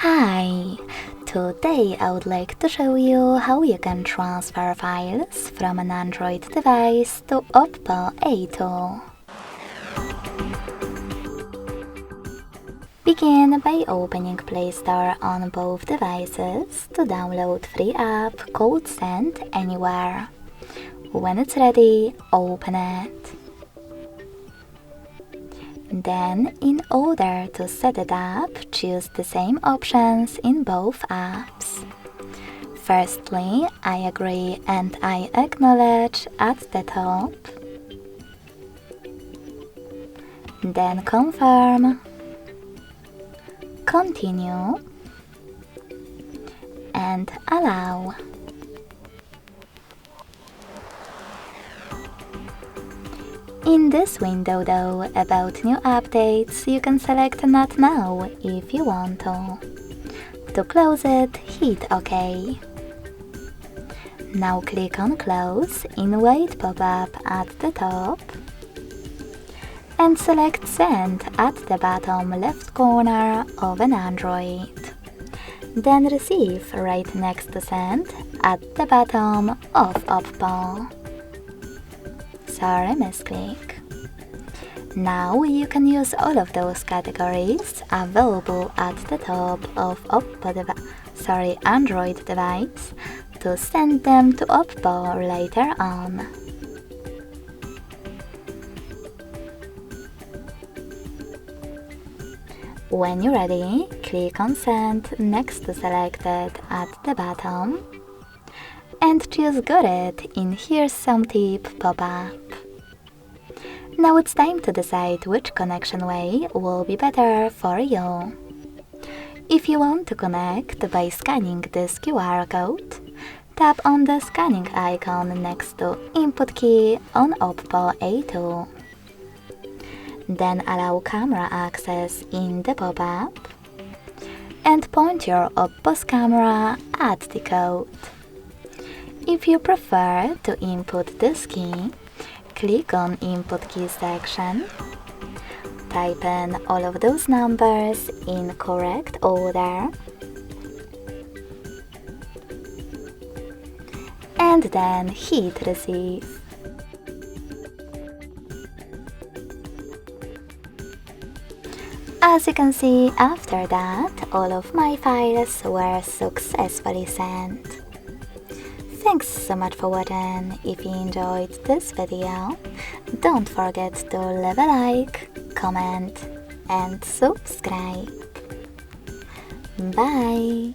Hi! Today I would like to show you how you can transfer files from an Android device to OPPO A2. Begin by opening Play Store on both devices to download free app called Send Anywhere. When it's ready, open it. Then, in order to set it up, choose the same options in both apps. Firstly, I agree and I acknowledge at the top. Then confirm, continue, and allow. In this window though, about new updates, you can select Not Now if you want to. To close it, hit OK. Now click on Close in Wait pop-up at the top and select Send at the bottom left corner of an Android. Then Receive right next to Send at the bottom of OPPO. Sorry, misclick. Now you can use all of those categories available at the top of Android device to send them to OPPO later on. When you're ready, click on Send next to Selected at the bottom and choose Got It in Here's Some Tip pop-up. Now it's time to decide which connection way will be better for you. If you want to connect by scanning this QR code, tap on the scanning icon next to Input key on OPPO A2. Then allow camera access in the pop-up and point your OPPO's camera at the code. If you prefer to input this key, click on Input Key section, type in all of those numbers in correct order, and then hit Receive. As you can see, after that, all of my files were successfully sent. Thanks so much for watching. If you enjoyed this video, don't forget to leave a like, comment and subscribe. Bye!